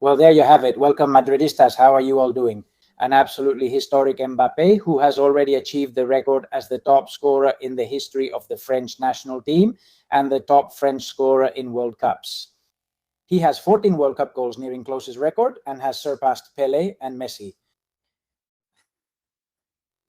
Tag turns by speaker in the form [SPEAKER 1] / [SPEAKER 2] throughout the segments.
[SPEAKER 1] Well, there you have it. Welcome, Madridistas. How are you all doing? An absolutely historic Mbappé, who has already achieved the record as the top scorer in the history of the French national team and the top French scorer in World Cups. He has 14 World Cup goals, nearing closest record, and has surpassed Pelé and Messi.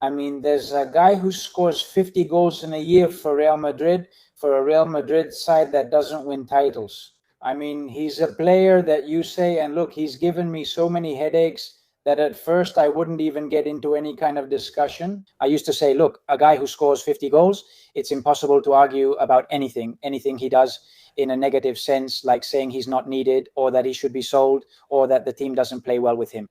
[SPEAKER 1] I mean, there's a guy who scores 50 goals in a year for Real Madrid, for a Real Madrid side that doesn't win titles. I mean, he's a player that you say, and look, he's given me so many headaches that at first I wouldn't even get into any kind of discussion. I used to say, look, a guy who scores 50 goals, it's impossible to argue about anything he does in a negative sense, like saying he's not needed or that he should be sold or that the team doesn't play well with him.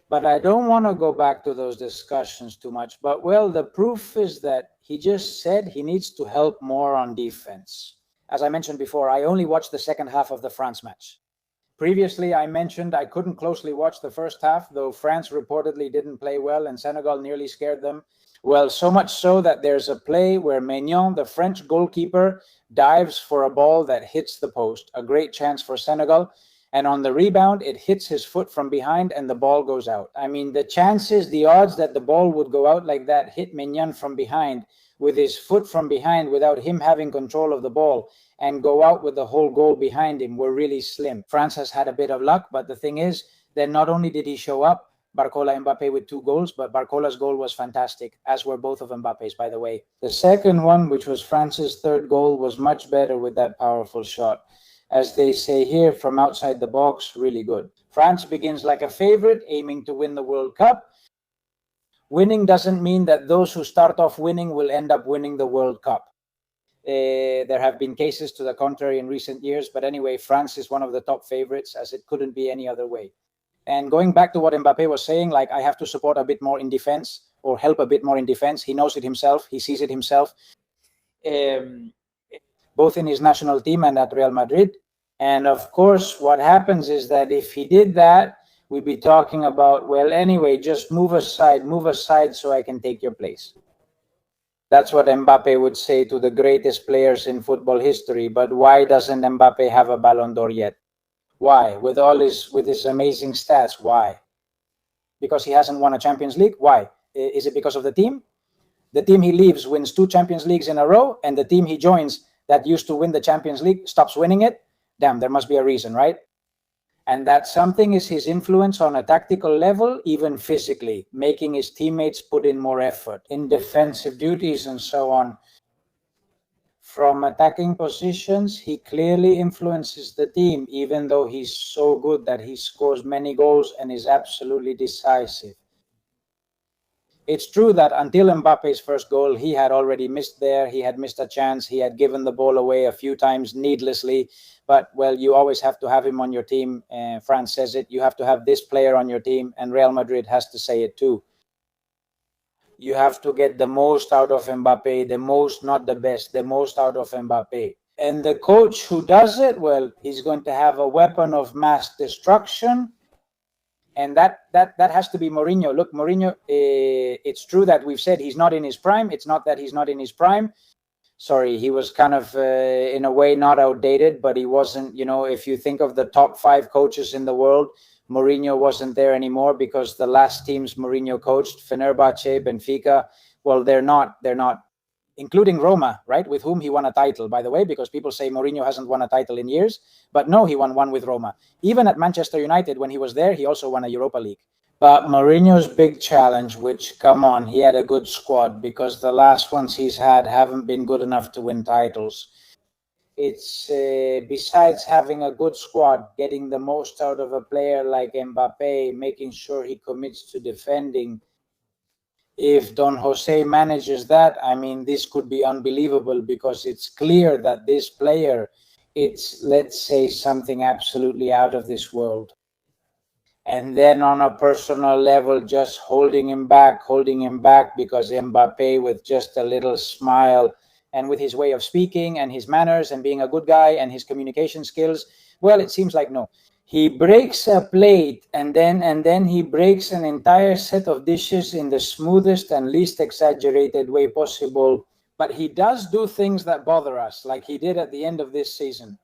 [SPEAKER 1] But I don't want to go back to those discussions too much. But, well, the proof is that he just said he needs to help more on defense. As I mentioned before, I only watched the second half of the France match. Previously, I mentioned I couldn't closely watch the first half, though France reportedly didn't play well and Senegal nearly scared them. Well, so much so that there's a play where Maignan, the French goalkeeper, dives for a ball that hits the post. A great chance for Senegal. And on the rebound, it hits his foot from behind and the ball goes out. I mean, the odds that the ball would go out like that, hit Maignan from behind, with his foot from behind without him having control of the ball, and go out with the whole goal behind him, were really slim. France has had a bit of luck, but the thing is that not only did he show up, Barcola and Mbappé, with 2 goals, but Barcola's goal was fantastic, as were both of Mbappe's, by the way. The second one, which was France's third goal, was much better with that powerful shot. As they say here, from outside the box, really good. France begins like a favorite, aiming to win the World Cup. Winning doesn't mean that those who start off winning will end up winning the World Cup. There have been cases to the contrary in recent years, but anyway, France is one of the top favorites, as it couldn't be any other way. And going back to what Mbappé was saying, like, I have to support a bit more in defense, or help a bit more in defense. He knows it himself. He sees it himself, both in his national team and at Real Madrid. And of course, what happens is that if he did that, we'd be talking about, well, anyway, just move aside so I can take your place. That's what Mbappé would say to the greatest players in football history. But why doesn't Mbappé have a Ballon d'Or yet? Why? With his amazing stats, why? Because he hasn't won a Champions League? Why? Is it because of the team? The team he leaves wins 2 Champions Leagues in a row, and the team he joins that used to win the Champions League stops winning it? Damn, there must be a reason, right? And that something is his influence on a tactical level, even physically, making his teammates put in more effort in defensive duties and so on. From attacking positions, he clearly influences the team, even though he's so good that he scores many goals and is absolutely decisive. It's true that until Mbappe's first goal, he had already missed there. He had missed a chance. He had given the ball away a few times needlessly. But, well, you always have to have him on your team. France says it. You have to have this player on your team, and Real Madrid has to say it too. You have to get the most out of Mbappé, the most, not the best, the most out of Mbappé. And the coach who does it, well, he's going to have a weapon of mass destruction. And that has to be Mourinho. Look, Mourinho, it's true that we've said he's not in his prime. It's not that he's not in his prime. Sorry, he was kind of, in a way, not outdated, but he wasn't, if you think of the top 5 coaches in the world, Mourinho wasn't there anymore, because the last teams Mourinho coached, Fenerbahce, Benfica, well, they're not, including Roma, right, with whom he won a title, by the way, because people say Mourinho hasn't won a title in years, but no, he won one with Roma. Even at Manchester United, when he was there, he also won a Europa League. But Mourinho's big challenge, which, come on, he had a good squad, because the last ones he's had haven't been good enough to win titles. It's, besides having a good squad, getting the most out of a player like Mbappé, making sure he commits to defending. If Don Jose manages that, I mean, this could be unbelievable, because it's clear that this player, it's, let's say, something absolutely out of this world. And then on a personal level, just holding him back, because Mbappé, with just a little smile and with his way of speaking and his manners and being a good guy and his communication skills, well, it seems like no. He breaks a plate and then he breaks an entire set of dishes in the smoothest and least exaggerated way possible. But he does do things that bother us, like he did at the end of this season.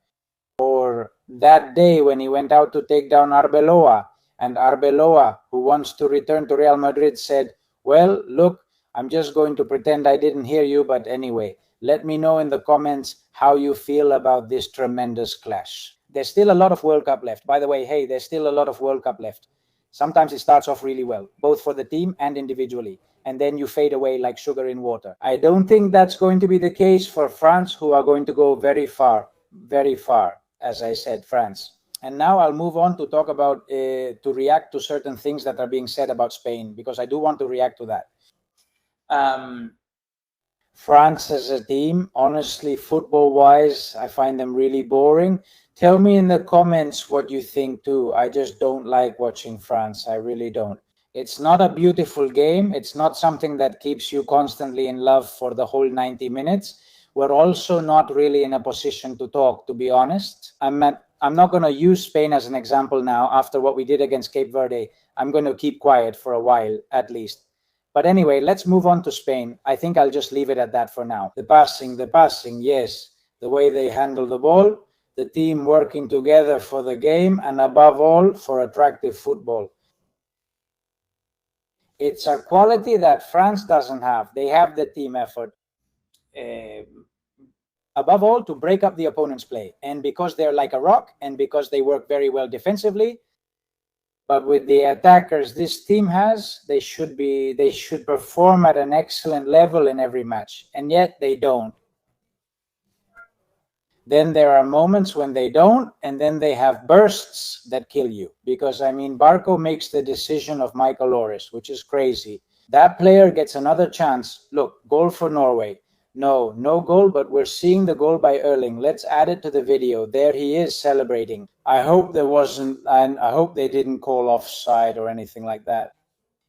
[SPEAKER 1] Or that day when he went out to take down Arbeloa, and Arbeloa, who wants to return to Real Madrid, said, well, look, I'm just going to pretend I didn't hear you, but anyway, let me know in the comments how you feel about this tremendous clash. There's still a lot of World Cup left. By the way, hey, there's still a lot of World Cup left. Sometimes it starts off really well, both for the team and individually, and then you fade away like sugar in water. I don't think that's going to be the case for France, who are going to go very far, as I said, France. And now I'll move on to talk about, to react to certain things that are being said about Spain, because I do want to react to that. France as a team, honestly, football-wise, I find them really boring. Tell me in the comments what you think too. I just don't like watching France. I really don't. It's not a beautiful game. It's not something that keeps you constantly in love for the whole 90 minutes. We're also not really in a position to talk, to be honest. I'm not going to use Spain as an example now after what we did against Cape Verde. I'm going to keep quiet for a while, at least. But anyway, let's move on to Spain. I think I'll just leave it at that for now. The passing, yes. The way they handle the ball, the team working together for the game, and above all, for attractive football. It's a quality that France doesn't have. They have the team effort. Above all, to break up the opponent's play. And because they're like a rock, and because they work very well defensively, but with the attackers this team has, they should perform at an excellent level in every match, and yet they don't. Then there are moments when they don't, and then they have bursts that kill you. Because, I mean, Barco makes the decision of Michael Loris, which is crazy. That player gets another chance. Look, goal for Norway. No goal, but we're seeing the goal by Erling. Let's add it to the video. There he is celebrating. I hope I hope they didn't call offside or anything like that.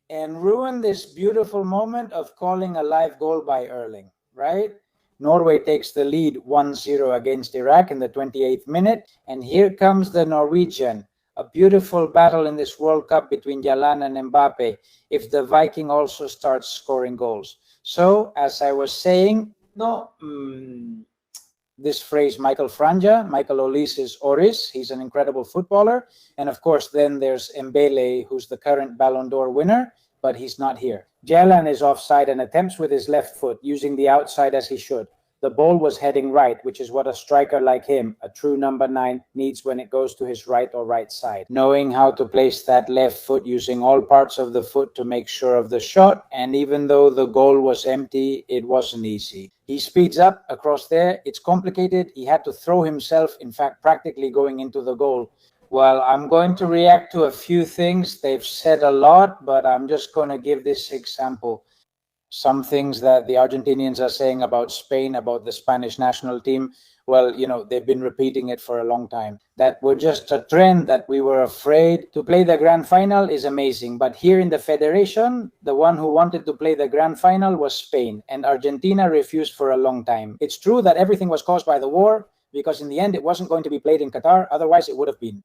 [SPEAKER 1] And ruin this beautiful moment of calling a live goal by Erling, right? Norway takes the lead 1-0 against Iraq in the 28th minute. And here comes the Norwegian. A beautiful battle in this World Cup between Jalan and Mbappé, if the Viking also starts scoring goals. So, as I was saying, this phrase, Michael Franja, Michael Ulises Oris, he's an incredible footballer. And of course, then there's Mbele, who's the current Ballon d'Or winner, but he's not here. Jalan is offside and attempts with his left foot, using the outside as he should. The ball was heading right, which is what a striker like him, a true number 9, needs when it goes to his right or right side. Knowing how to place that left foot, using all parts of the foot to make sure of the shot, and even though the goal was empty, it wasn't easy. He speeds up across there. It's complicated. He had to throw himself, in fact, practically going into the goal. Well, I'm going to react to a few things. They've said a lot, but I'm just going to give this example. Some things that the Argentinians are saying about Spain, about the Spanish national team, well, they've been repeating it for a long time. That we're just a trend, that we were afraid to play the grand final is amazing. But here in the Federation, the one who wanted to play the grand final was Spain, and Argentina refused for a long time. It's true that everything was caused by the war, because in the end it wasn't going to be played in Qatar, otherwise it would have been.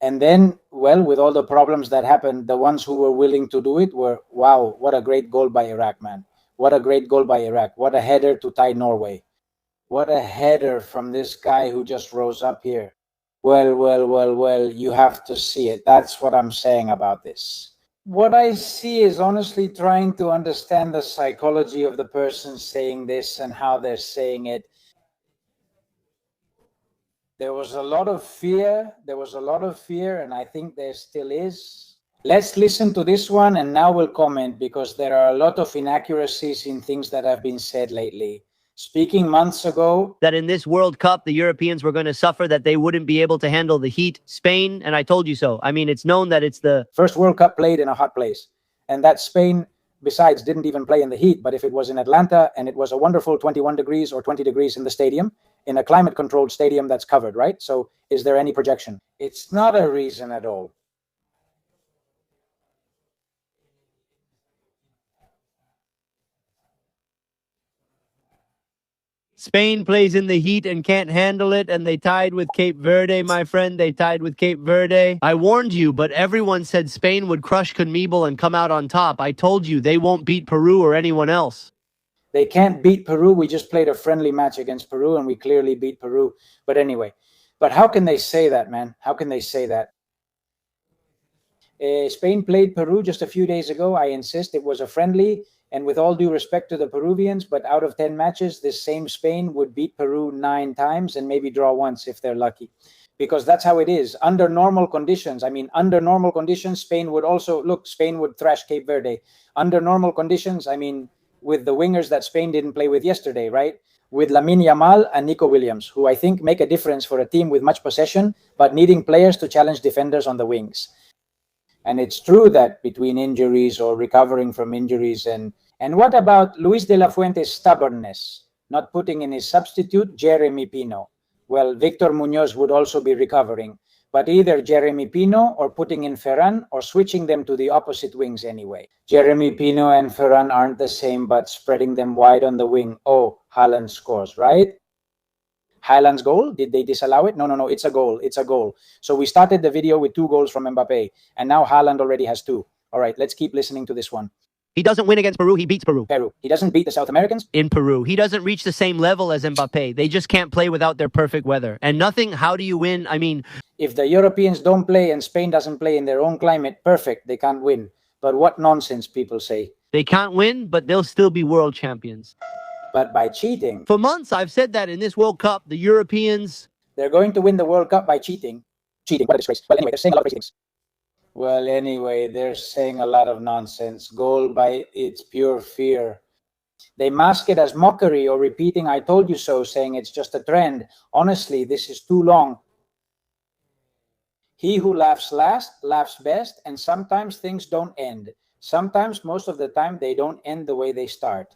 [SPEAKER 1] And then, well, with all the problems that happened, the ones who were willing to do it were, wow, what a great goal by Iraq, man. What a great goal by Iraq. What a header to tie Norway. What a header from this guy who just rose up here. Well, you have to see it. That's what I'm saying about this. What I see is honestly trying to understand the psychology of the person saying this and how they're saying it. There was a lot of fear. And I think there still is. Let's listen to this one, and now we'll comment, because there are a lot of inaccuracies in things that have been said lately. Speaking months ago,
[SPEAKER 2] that in this World Cup, the Europeans were going to suffer, that they wouldn't be able to handle the heat. Spain, and I told you so. I mean, it's known that it's the
[SPEAKER 1] first World Cup played in a hot place, and that Spain, besides, didn't even play in the heat. But if it was in Atlanta and it was a wonderful 21 degrees or 20 degrees in the stadium, in a climate-controlled stadium that's covered, right? So is there any projection? It's not a reason at all.
[SPEAKER 2] Spain plays in the heat and can't handle it, and they tied with Cape Verde, my friend. They tied with Cape Verde. I warned you, but everyone said Spain would crush CONMEBOL and come out on top. I told you, they won't beat Peru or anyone else.
[SPEAKER 1] They can't beat Peru. We just played a friendly match against Peru, and we clearly beat Peru. But anyway, But how can they say that, man? How can they say that? Spain played Peru just a few days ago. I insist it was a friendly, and with all due respect to the Peruvians, but out of 10 matches, this same Spain would beat Peru 9 times and maybe draw once if they're lucky. Because that's how it is. Under normal conditions, Spain would thrash Cape Verde. Under normal conditions, with the wingers that Spain didn't play with yesterday, right? With Lamine Yamal and Nico Williams, who I think make a difference for a team with much possession, but needing players to challenge defenders on the wings. And it's true that between injuries or recovering from injuries and what about Luis de la Fuente's stubbornness, not putting in his substitute, Jeremy Pino? Well, Victor Munoz would also be recovering, but either Jeremy Pino or putting in Ferran or switching them to the opposite wings anyway. Jeremy Pino and Ferran aren't the same, but spreading them wide on the wing. Oh, Haaland scores, right? Haaland's goal? Did they disallow it? No. It's a goal. It's a goal. So we started the video with 2 goals from Mbappé, and now Haaland already has 2. All right, let's keep listening to this one.
[SPEAKER 2] He doesn't win against Peru. He beats Peru.
[SPEAKER 1] He doesn't beat the South Americans?
[SPEAKER 2] In Peru. He doesn't reach the same level as Mbappé. They just can't play without their perfect weather. And nothing, how do you win?
[SPEAKER 1] If the Europeans don't play and Spain doesn't play in their own climate, perfect, they can't win. But what nonsense, people say.
[SPEAKER 2] They can't win, but they'll still be world champions.
[SPEAKER 1] But by cheating.
[SPEAKER 2] For months, I've said that in this World Cup, the Europeans...
[SPEAKER 1] They're going to win the World Cup by cheating. Cheating, what a disgrace. Well, anyway, they're saying a lot of crazy things. Well, anyway, they're saying a lot of nonsense. Goal by its pure fear. They mask it as mockery or repeating "I told you so," saying it's just a trend. Honestly, this is too long. He who laughs last laughs best, and sometimes things don't end. Sometimes, most of the time, they don't end the way they start.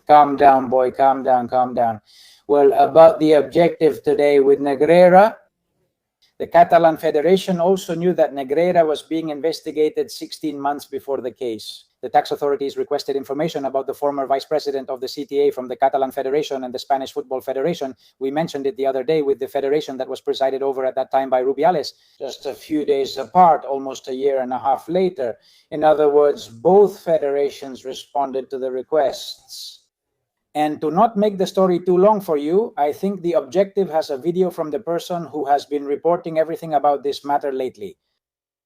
[SPEAKER 1] Calm down, boy. Calm down. Well, about the objective today with Negreira, the Catalan Federation also knew that Negreira was being investigated 16 months before the case. The tax authorities requested information about the former vice president of the CTA from the Catalan Federation and the Spanish Football Federation. We mentioned it the other day with the federation that was presided over at that time by Rubiales, just a few days apart, almost a year and a half later. In other words, both federations responded to the requests. And to not make the story too long for you, I think the objective has a video from the person who has been reporting everything about this matter lately.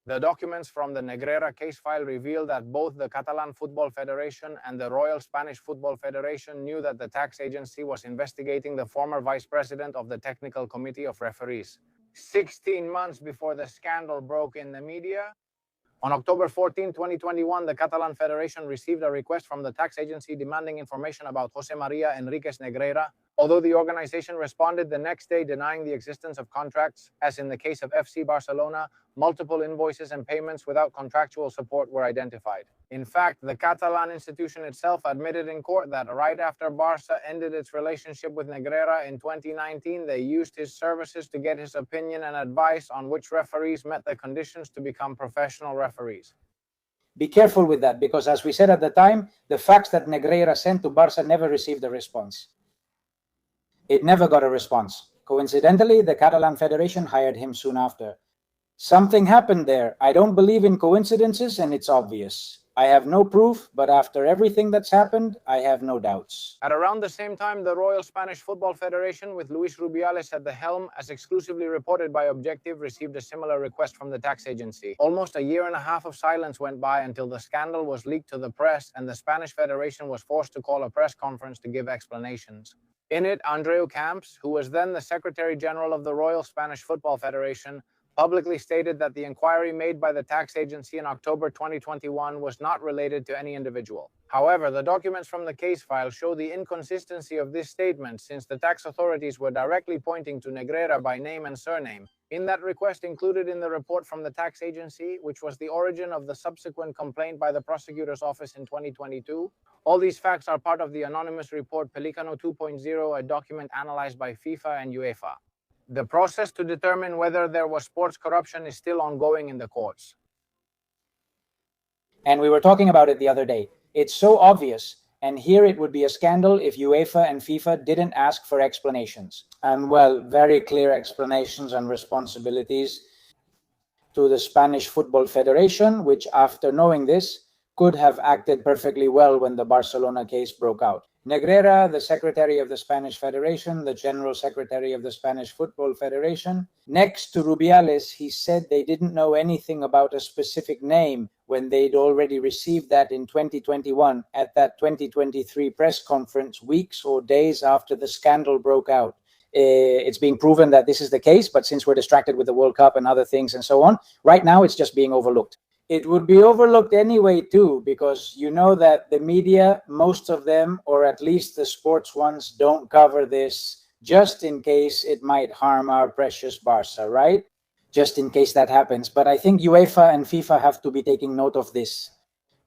[SPEAKER 3] The documents from the Negreira case file reveal that both the Catalan Football Federation and the Royal Spanish Football Federation knew that the tax agency was investigating the former vice president of the Technical Committee of Referees. 16 months before the scandal broke in the media, on October 14, 2021, the Catalan Federation received a request from the tax agency demanding information about José María Enríquez Negreira, although the organization responded the next day denying the existence of contracts, as in the case of FC Barcelona, multiple invoices and payments without contractual support were identified. In fact, the Catalan institution itself admitted in court that right after Barça ended its relationship with Negreira in 2019, they used his services to get his opinion and advice on which referees met the conditions to become professional referees.
[SPEAKER 1] Be careful with that, because as we said at the time, the fax that Negreira sent to Barça never received a response. It never got a response. Coincidentally, the Catalan Federation hired him soon after. Something happened there. I don't believe in coincidences, and it's obvious. I have no proof, but after everything that's happened, I have no doubts.
[SPEAKER 3] At around the same time, the Royal Spanish Football Federation, with Luis Rubiales at the helm, as exclusively reported by Objective, received a similar request from the tax agency. Almost a year and a half of silence went by until the scandal was leaked to the press and the Spanish Federation was forced to call a press conference to give explanations. In it, Andreu Camps, who was then the Secretary General of the Royal Spanish Football Federation, publicly stated that the inquiry made by the tax agency in October 2021 was not related to any individual. However, the documents from the case file show the inconsistency of this statement, since the tax authorities were directly pointing to Negreira by name and surname. In that request included in the report from the tax agency, which was the origin of the subsequent complaint by the prosecutor's office in 2022, all these facts are part of the anonymous report Pelicano 2.0, a document analyzed by FIFA and UEFA. The process to determine whether there was sports corruption is still ongoing in the courts.
[SPEAKER 1] And we were talking about it the other day. It's so obvious, and here it would be a scandal if UEFA and FIFA didn't ask for explanations. And well, very clear explanations and responsibilities to the Spanish Football Federation, which after knowing this, could have acted perfectly well when the Barcelona case broke out. Negreira, the secretary of the Spanish Federation, the general secretary of the Spanish Football Federation. Next to Rubiales, he said they didn't know anything about a specific name when they'd already received that in 2021 at that 2023 press conference, weeks or days after the scandal broke out. It's being proven that this is the case, but since we're distracted with the World Cup and other things and so on, right now it's just being overlooked. It would be overlooked anyway too, because you know that the media, most of them, or at least the sports ones, don't cover this just in case it might harm our precious Barca, right? Just in case that happens. But I think UEFA and FIFA have to be taking note of this.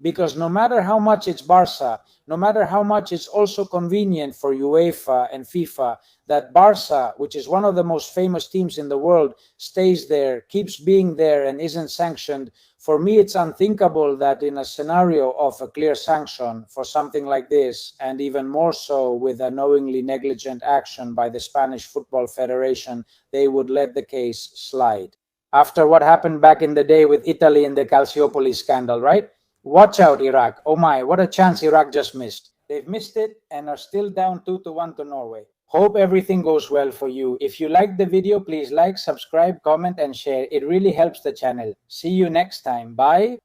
[SPEAKER 1] Because no matter how much it's Barca, no matter how much it's also convenient for UEFA and FIFA that Barca, which is one of the most famous teams in the world, stays there, keeps being there and isn't sanctioned, for me it's unthinkable that in a scenario of a clear sanction for something like this, and even more so with a knowingly negligent action by the Spanish Football Federation, they would let the case slide. After what happened back in the day with Italy in the Calciopoli scandal, right? Watch out, Iraq. Oh my, what a chance Iraq just missed. They've missed it and are still down 2-1 to Norway. Hope everything goes well for you. If you liked the video, please like, subscribe, comment, and share. It really helps the channel. See you next time. Bye.